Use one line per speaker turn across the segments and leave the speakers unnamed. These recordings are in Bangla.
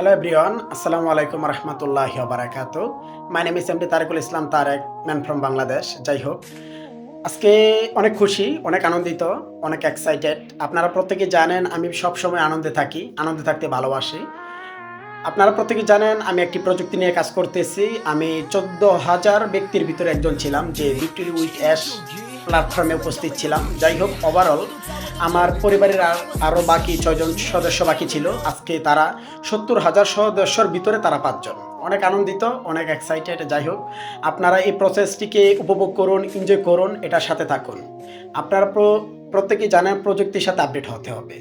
Hello everyone, Assalamu alaikum warahmatullahi wabarakatuh. My name is MD Tarekul Islam Tarek, man from Bangladesh. যাই হোক, আজকে অনেক খুশি, অনেক আনন্দিত, অনেক এক্সাইটেড। আপনারা প্রত্যেকেই জানেন আমি সবসময় আনন্দে থাকি, আনন্দে থাকতে ভালোবাসি। আপনারা প্রত্যেকেই জানেন আমি একটি প্রযুক্তি নিয়ে কাজ করতেছি। আমি 14,000 ব্যক্তির ভিতরে একজন ছিলাম যে ভিক্টোরি উইথ অ্যাশ প্ল্যাটফর্মে উপস্থিত ছিলাম। যাই হোক, ওভারঅল আমার পরিবারের আরও বাকি 6 জন সদস্য বাকি ছিল। আজকে তারা 70,000 সদস্যর ভিতরে তারা 5 জন। অনেক আনন্দিত, অনেক এক্সাইটেড। যাই হোক, আপনারা এই প্রসেসটিকে উপভোগ করুন, এনজয় করুন, এটার সাথে থাকুন। আপনারা প্রত্যেকেই জানেন প্রযুক্তির সাথে আপডেট হতে হবে।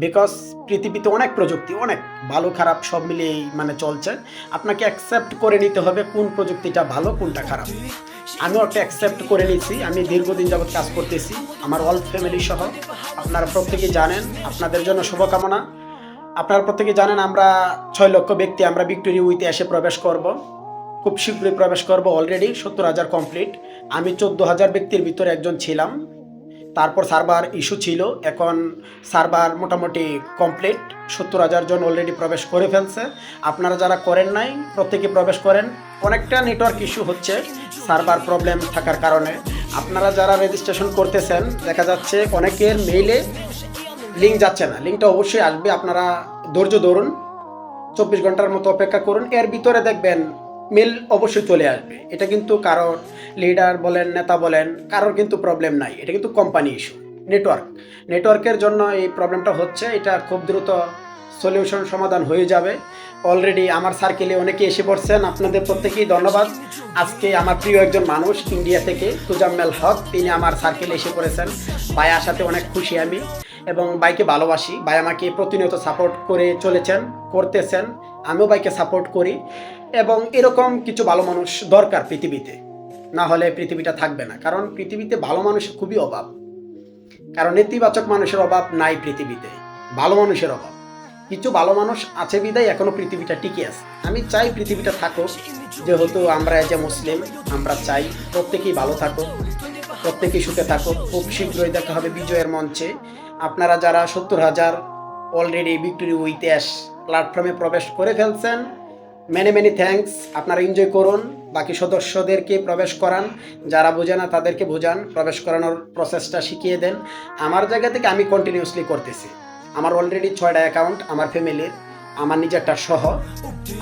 বিকজ পৃথিবীতে অনেক প্রযুক্তি, অনেক ভালো খারাপ সব মিলিয়েই চলছে। আপনাকে অ্যাকসেপ্ট করে নিতে হবে কোন প্রযুক্তিটা ভালো, কোনটা খারাপ। আমিও একটা অ্যাকসেপ্ট করে নিয়েছি। আমি দীর্ঘদিন যাবৎ কাজ করতেছি, আমার অল ফ্যামিলি সহ। আপনারা প্রত্যেকেই জানেন, আপনাদের জন্য শুভকামনা। আপনারা প্রত্যেকেই জানেন আমরা 6 লক্ষ ব্যক্তি আমরা ভিক্টোরি উইথে এসে প্রবেশ করব, খুব শীঘ্রই প্রবেশ করব। Already 70,000 complete. আমি 14,000 ব্যক্তির ভিতরে একজন ছিলাম। তারপর সার্ভার ইস্যু ছিল, এখন সার্ভার মোটামুটি কমপ্লিট। 70,000 জন অলরেডি প্রবেশ করে ফেলছে। আপনারা যারা করেন নাই প্রত্যেকে প্রবেশ করেন। অনেকটা নেটওয়ার্ক ইস্যু হচ্ছে সার্ভার প্রবলেম থাকার কারণে। আপনারা যারা রেজিস্ট্রেশন করতেছেন, দেখা যাচ্ছে অনেকের মেইলে লিঙ্ক যাচ্ছে না। লিঙ্কটা অবশ্যই আসবে, আপনারা ধৈর্য ধরুন, 24 ঘন্টার মতো অপেক্ষা করুন। এর ভিতরে দেখবেন মেল অবশ্যই চলে আসবে। এটা কিন্তু কারোর লিডার বলেন, নেতা বলেন, কারোর কিন্তু প্রবলেম নাই। এটা কিন্তু কোম্পানি ইস্যু, নেটওয়ার্কের জন্য এই প্রবলেমটা হচ্ছে। এটা খুব দ্রুত সলিউশন সমাধান হয়ে যাবে। অলরেডি আমার সার্কেলে অনেকে এসে পড়ছেন, আপনাদের প্রত্যেকেই ধন্যবাদ। আজকে আমার প্রিয় একজন মানুষ ইন্ডিয়া থেকে তুজাম্মেল হক, তিনি আমার সার্কেলে এসে পড়েছেন। ভাই আসাতে অনেক খুশি আমি, এবং ভাইকে ভালোবাসি। ভাই আমাকে প্রতিনিয়ত সাপোর্ট করে চলেছেন, করতেছেন। আমিও ভাইকে সাপোর্ট করি, এবং এরকম কিছু ভালো মানুষ দরকার পৃথিবীতে, না হলে পৃথিবীটা থাকবে না। কারণ পৃথিবীতে ভালো মানুষের খুবই অভাব। কারণ নেতিবাচক মানুষের অভাব নাই পৃথিবীতে, ভালো মানুষের অভাব। কিছু ভালো মানুষ আছে বিদায় এখনো পৃথিবীটা টিকে আছে। আমি চাই পৃথিবীটা থাকুক, যেহেতু আমরা এজ এ মুসলিম, আমরা চাই প্রত্যেকেই ভালো থাকুক, প্রত্যেকেই সুখে থাকুক। খুব শীঘ্রই দেখা হবে বিজয়ের মঞ্চে। আপনারা যারা 70,000 অলরেডি ভিক্টোরি উইথ অ্যাশ প্ল্যাটফর্মে প্রবেশ করে ফেলছেন, মেনি থ্যাঙ্কস। আপনারা এনজয় করুন, বাকি সদস্যদেরকে প্রবেশ করান, যারা বোঝে না তাদেরকে বোঝান, প্রবেশ করানোর প্রসেসটা শিখিয়ে দেন। আমার জায়গা থেকে আমি কন্টিনিউয়াসলি করতেছি। আমার অলরেডি 6টা অ্যাকাউন্ট আমার ফ্যামিলির, আমার নিজেরটা সহ।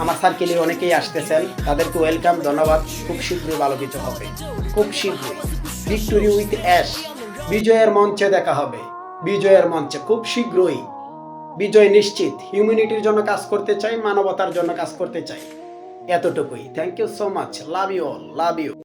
আমার সার্কেলে অনেকেই আসতেছেন, তাদেরকে ওয়েলকাম, ধন্যবাদ। খুব শীঘ্রই ভালো কিছু হবে, খুব শীঘ্রই ভিক্টোরি উইথ অ্যাশ বিজয়ের মঞ্চে দেখা হবে। বিজয়ের মঞ্চে খুব শীঘ্রই বিজয় নিশ্চিত। হিউম্যানিটির জন্য কাজ করতে চাই, মানবতার জন্য কাজ করতে চাই। এতটুকুই। Thank you so much. Love you all, love you.